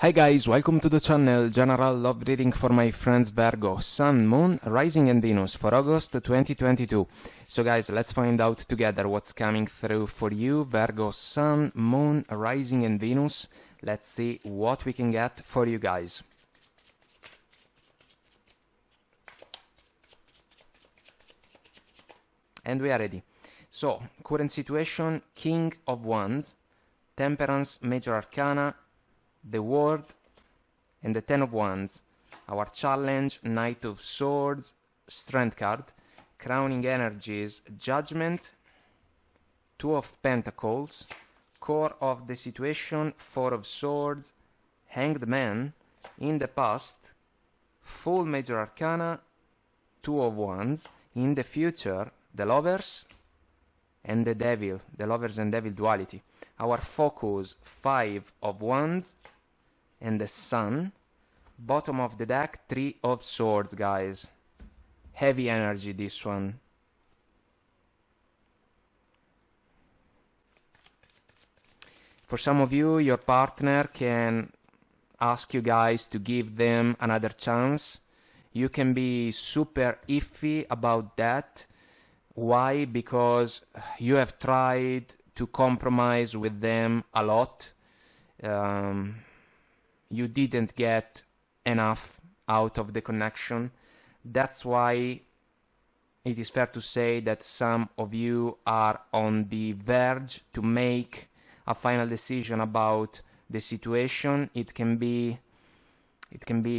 Hi guys, welcome to the channel. General love reading for my friends Virgo, Sun, Moon, Rising and Venus for August 2022. So guys, let's find out together what's coming through for you, Virgo, Sun, Moon, Rising and Venus. Let's see what we can get for you guys. And we are ready. So, current situation, King of Wands, Temperance, Major Arcana, the World, and the Ten of Wands. Our challenge, Knight of Swords, Strength card, crowning energies, Judgment, Two of Pentacles, core of the situation, Four of Swords, Hanged Man, in the past, full Major Arcana, Two of Wands, in the future, the Lovers, and the Devil, the Lovers and Devil duality. Our focus, Five of Wands, and the Sun. Bottom of the deck, Three of Swords, guys. Heavy energy, this one. For some of you, your partner can ask you guys to give them another chance. You can be super iffy about that. Why? Because you have tried to compromise with them a lot. You didn't get enough out of the connection. That's why it is fair to say that some of you are on the verge to make a final decision about the situation. It can be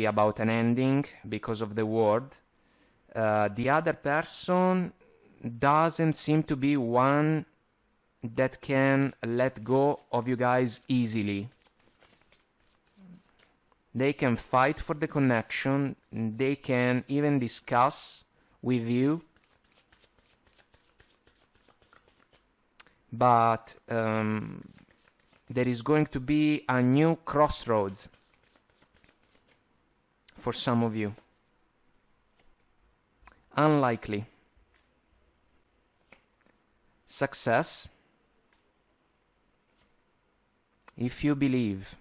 about an ending because of the word. The other person doesn't seem to be one that can let go of you guys easily. They can fight for the connection, they can even discuss with you, but there is going to be a new crossroads for some of you. Unlikely. Success. If you believe.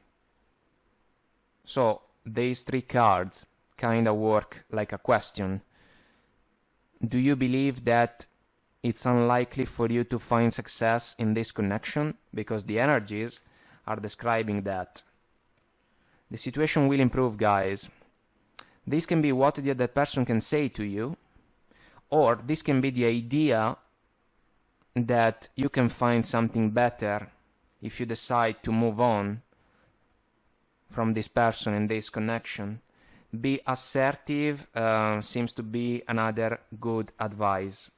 So, these three cards kind of work like a question. Do you believe that it's unlikely for you to find success in this connection? Because the energies are describing that. The situation will improve, guys. This can be what the other person can say to you, or this can be the idea that you can find something better if you decide to move on from this person in this connection. Be assertive seems to be another good advice.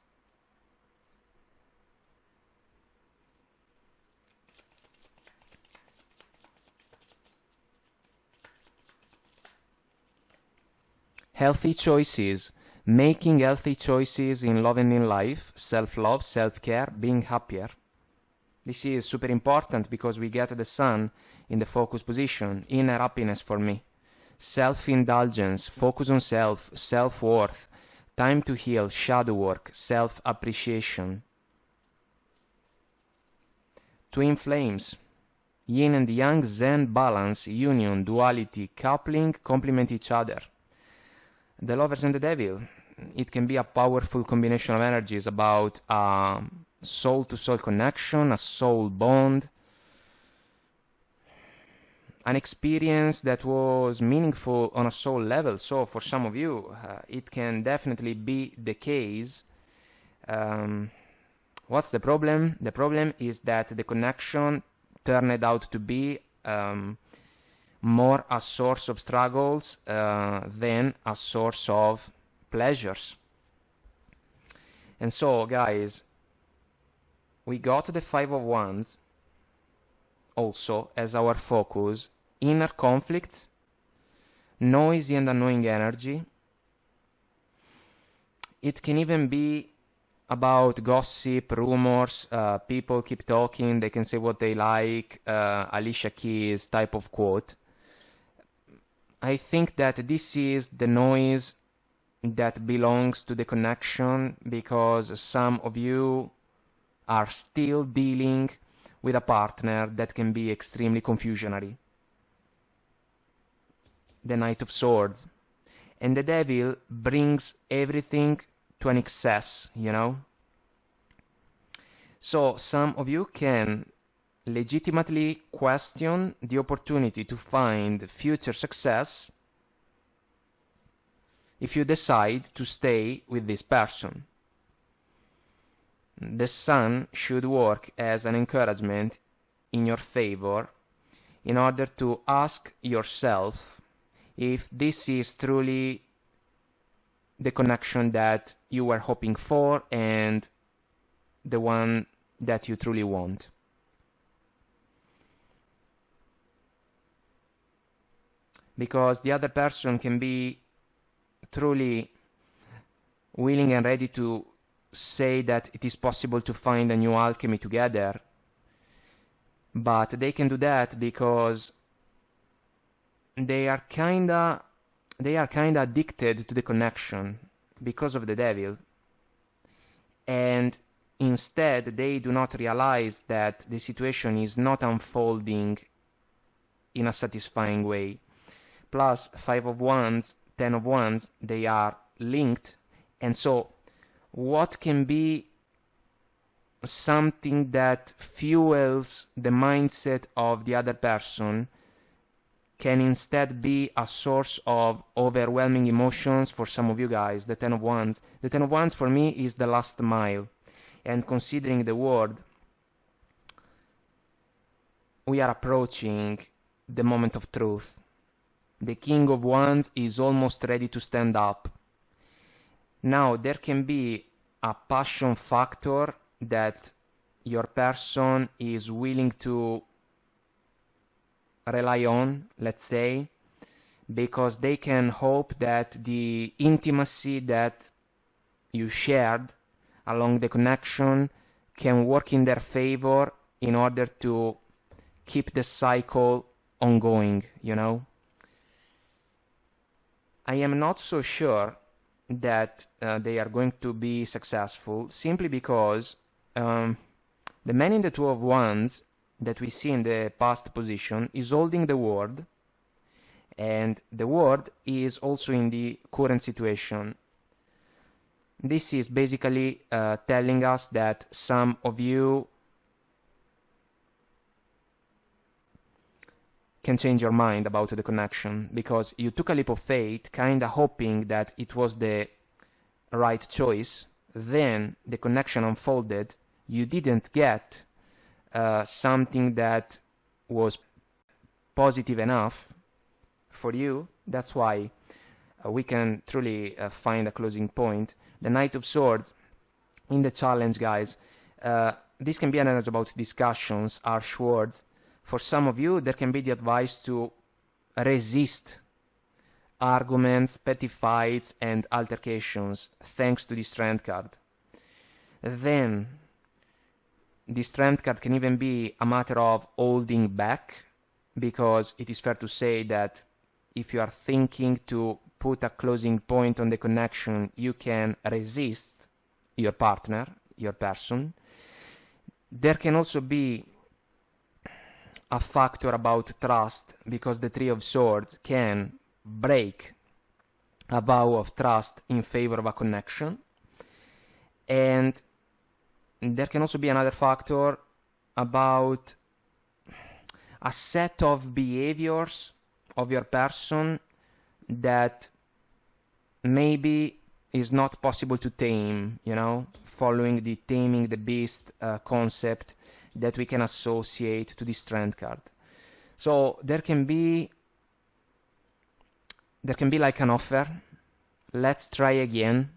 Healthy choices. Making healthy choices in love and in life. Self-love, self-care, being happier. This is super important because we get the Sun in the focus position, inner happiness for me. Self-indulgence, focus on self, self-worth, time to heal, shadow work, self-appreciation. Twin flames, yin and yang, zen, balance, union, duality, coupling, complement each other. The Lovers and the Devil, it can be a powerful combination of energies about soul-to-soul connection, a soul bond, an experience that was meaningful on a soul level. So for some of you, it can definitely be the case. What's the problem? The problem is that the connection turned out to be more a source of struggles than a source of pleasures. And so, guys, we got the Five of Wands also as our focus. Inner conflicts, noisy and annoying energy. It can even be about gossip, rumors, people keep talking, they can say what they like, Alicia Keys type of quote. I think that this is the noise that belongs to the connection because some of you are still dealing with a partner that can be extremely confusionary. the Knight of Swords. And the Devil brings everything to an excess, you know? So some of you can legitimately question the opportunity to find future success if you decide to stay with this person. The Sun should work as an encouragement in your favor in order to ask yourself if this is truly the connection that you were hoping for and the one that you truly want. Because the other person can be truly willing and ready to say that it is possible to find a new alchemy together, but they can do that because they are kinda addicted to the connection because of the Devil, and instead they do not realize that the situation is not unfolding in a satisfying way. Plus 5 of Wands, 10 of Wands, they are linked, and so what can be something that fuels the mindset of the other person can instead be a source of overwhelming emotions for some of you guys. The 10 of Wands. The 10 of Wands for me is the last mile. And considering the world, we are approaching the moment of truth. The King of Wands is almost ready to stand up. Now, there can be a passion factor that your person is willing to rely on, let's say, because they can hope that the intimacy that you shared along the connection can work in their favor in order to keep the cycle ongoing, you know? I am not so sure that they are going to be successful, simply because the man in the 2 of Wands that we see in the past position is holding the World, and the World is also in the current situation. This is basically telling us that some of you can change your mind about the connection, because you took a leap of faith, kinda hoping that it was the right choice. Then the connection unfolded. You didn't get something that was positive enough for you. That's why we can truly find a closing point. The Knight of Swords in the challenge, guys. This can be an energy about discussions, harsh words. For some of you, there can be the advice to resist arguments, petty fights, and altercations, thanks to the Strength card. Then, the Strength card can even be a matter of holding back, because it is fair to say that if you are thinking to put a closing point on the connection, you can resist your partner, your person. There can also be a factor about trust, because the 3 of Swords can break a vow of trust in favor of a connection. And there can also be another factor about a set of behaviors of your person that maybe is not possible to tame, you know, following the taming the beast concept that we can associate to the Strength card. So there can be like an offer, let's try again,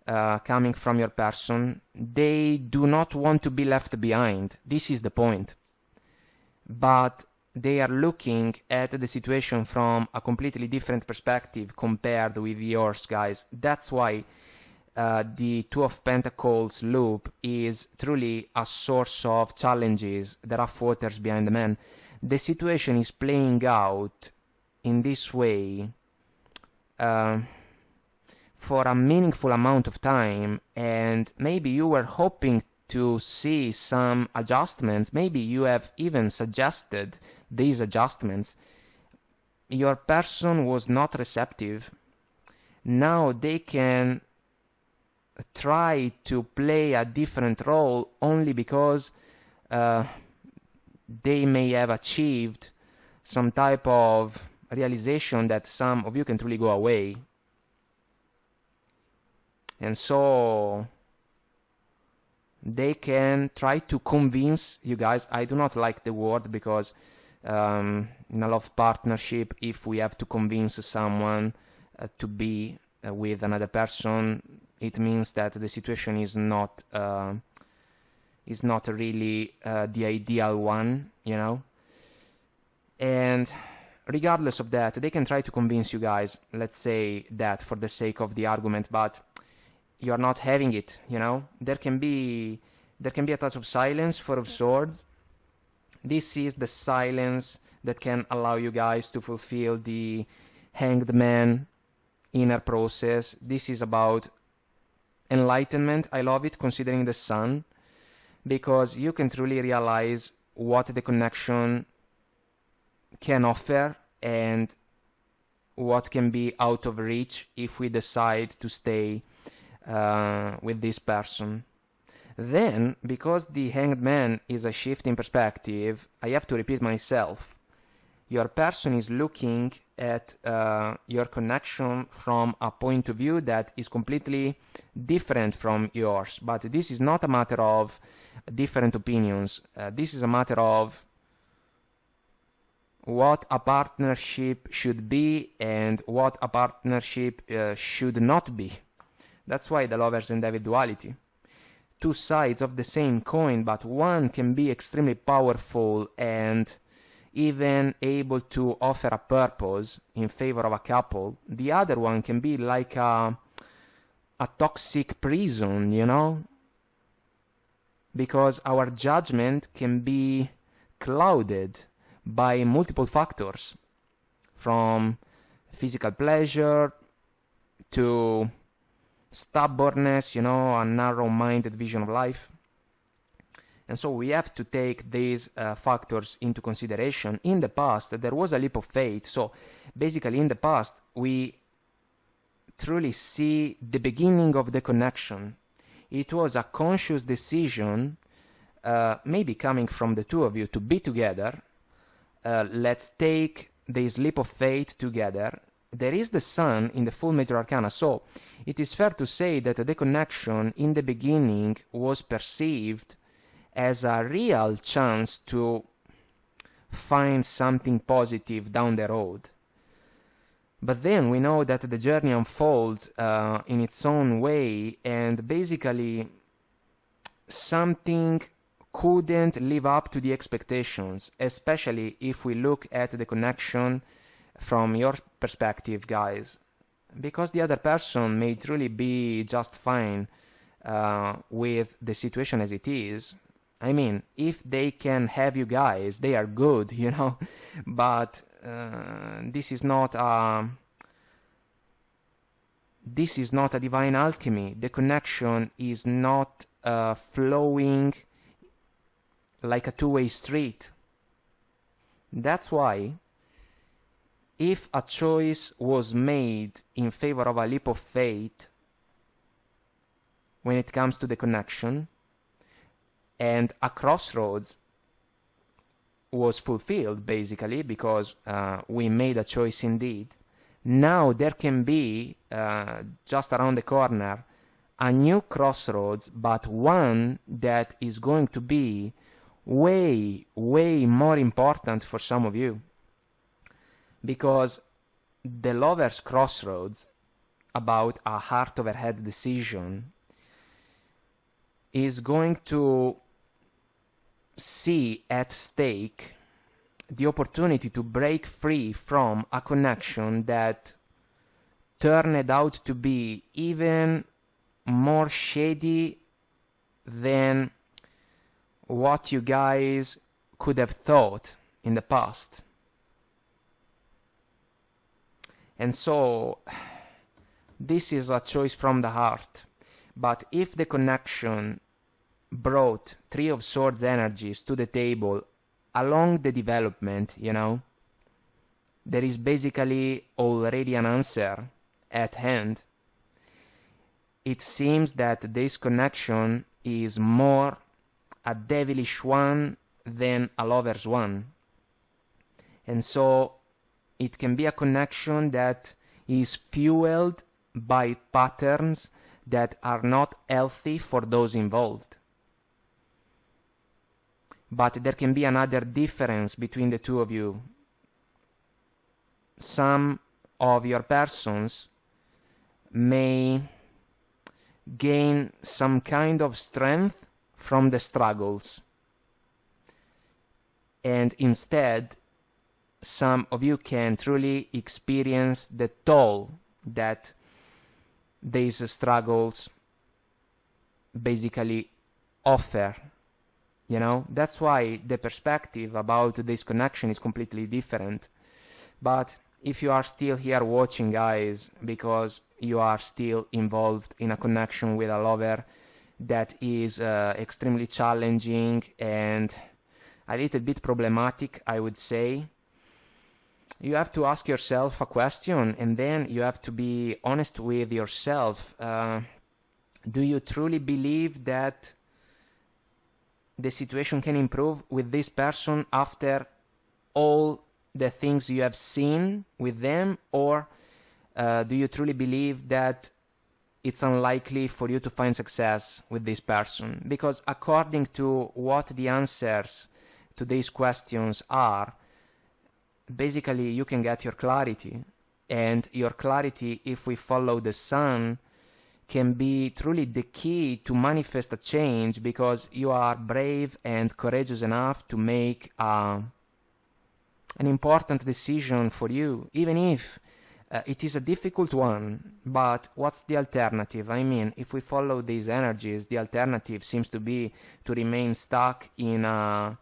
coming from your person. They do not want to be left behind. This is the point. But they are looking at the situation from a completely different perspective compared with yours, guys. That's why the 2 of Pentacles loop is truly a source of challenges, the rough waters behind the man. The situation is playing out in this way for a meaningful amount of time, and maybe you were hoping to see some adjustments. Maybe you have even suggested these adjustments, your person was not receptive, now they can try to play a different role only because they may have achieved some type of realization that some of you can truly go away. And so they can try to convince you guys. I do not like the word because in a love partnership, if we have to convince someone to be with another person, it means that the situation is not really the ideal one, you know. And regardless of that, they can try to convince you guys, let's say that for the sake of the argument, but you're not having it, you know. There can be a touch of silence, Four of Swords. This is the silence that can allow you guys to fulfill the Hanged Man inner process. This is about enlightenment. I love it, considering the Sun, because you can truly realize what the connection can offer and what can be out of reach if we decide to stay with this person. Then, because the Hanged Man is a shift in perspective, I have to repeat myself. Your person is looking at your connection from a point of view that is completely different from yours. But this is not a matter of different opinions. This is a matter of what a partnership should be and what a partnership should not be. That's why the Lovers and Devil duality. Two sides of the same coin, but one can be extremely powerful and even able to offer a purpose in favor of a couple. The other one can be like a toxic prison, you know? Because our judgment can be clouded by multiple factors, from physical pleasure to stubbornness, you know, a narrow-minded vision of life. And so we have to take these factors into consideration. In the past, there was a leap of faith. So basically, in the past, we truly see the beginning of the connection. It was a conscious decision, maybe coming from the two of you, to be together. Let's take this leap of faith together. There is the Sun in the full major arcana, so it is fair to say that the connection in the beginning was perceived as a real chance to find something positive down the road. But then we know that the journey unfolds in its own way, and basically something couldn't live up to the expectations, especially if we look at the connection from your perspective, guys, because the other person may truly be just fine with the situation as it is. I mean, if they can have you guys, they are good, you know, but this is not a divine alchemy. The connection is not flowing like a two-way street. That's why, if a choice was made in favor of a leap of faith when it comes to the connection, and a crossroads was fulfilled, basically, because we made a choice indeed, now there can be, just around the corner, a new crossroads, but one that is going to be way, way more important for some of you. Because the Lover's crossroads, about a heart-over-head decision, is going to see at stake the opportunity to break free from a connection that turned out to be even more shady than what you guys could have thought in the past. And so this is a choice from the heart. But if the connection brought Three of Swords energies to the table along the development, you know, there is basically already an answer at hand. It seems that this connection is more a devilish one than a lover's one. And so it can be a connection that is fueled by patterns that are not healthy for those involved. But there can be another difference between the two of you. Some of your persons may gain some kind of strength from the struggles, and instead some of you can truly experience the toll that these struggles basically offer. You know, that's why the perspective about this connection is completely different. But if you are still here watching, guys, because you are still involved in a connection with a lover that is extremely challenging and a little bit problematic, I would say, you have to ask yourself a question, and then you have to be honest with yourself. Do you truly believe that the situation can improve with this person after all the things you have seen with them, or do you truly believe that it's unlikely for you to find success with this person? Because according to what the answers to these questions are, basically you can get your clarity, and your clarity, if we follow the sun, can be truly the key to manifest a change, because you are brave and courageous enough to make an important decision for you, even if it is a difficult one. But what's the alternative? I mean, if we follow these energies, the alternative seems to be to remain stuck in a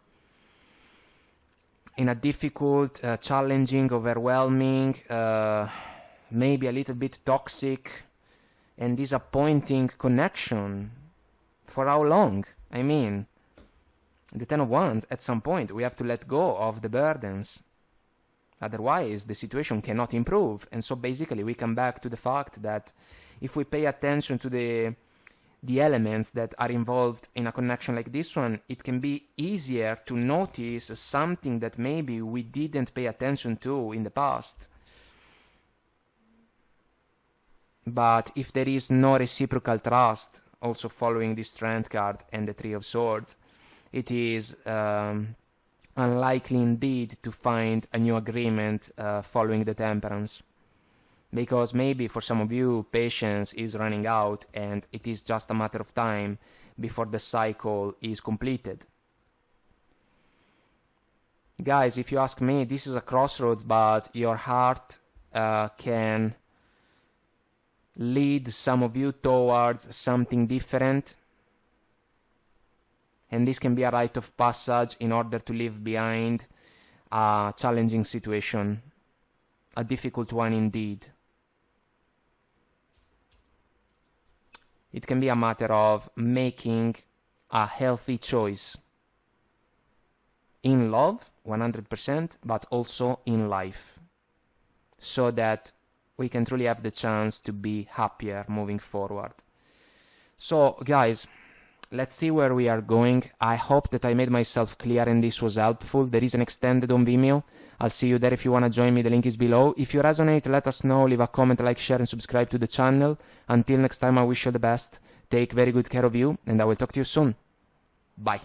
difficult, challenging, overwhelming, maybe a little bit toxic and disappointing connection. For how long? I mean, the Ten of Wands, at some point we have to let go of the burdens. Otherwise, the situation cannot improve. And so basically we come back to the fact that if we pay attention to the elements that are involved in a connection like this one, it can be easier to notice something that maybe we didn't pay attention to in the past. But if there is no reciprocal trust, also following this Strength card and the Three of Swords, it is unlikely indeed to find a new agreement following the Temperance. Because maybe for some of you, patience is running out and it is just a matter of time before the cycle is completed. Guys, if you ask me, this is a crossroads, but your heart can lead some of you towards something different. And this can be a rite of passage in order to leave behind a challenging situation, a difficult one indeed. It can be a matter of making a healthy choice in love, 100%, but also in life, so that we can truly have the chance to be happier moving forward. So, guys, let's see where we are going. I hope that I made myself clear and this was helpful. There is an extended on Vimeo. I'll see you there if you want to join me. The link is below. If you resonate, let us know. Leave a comment, like, share, and subscribe to the channel. Until next time, I wish you the best. Take very good care of you, and I will talk to you soon. Bye.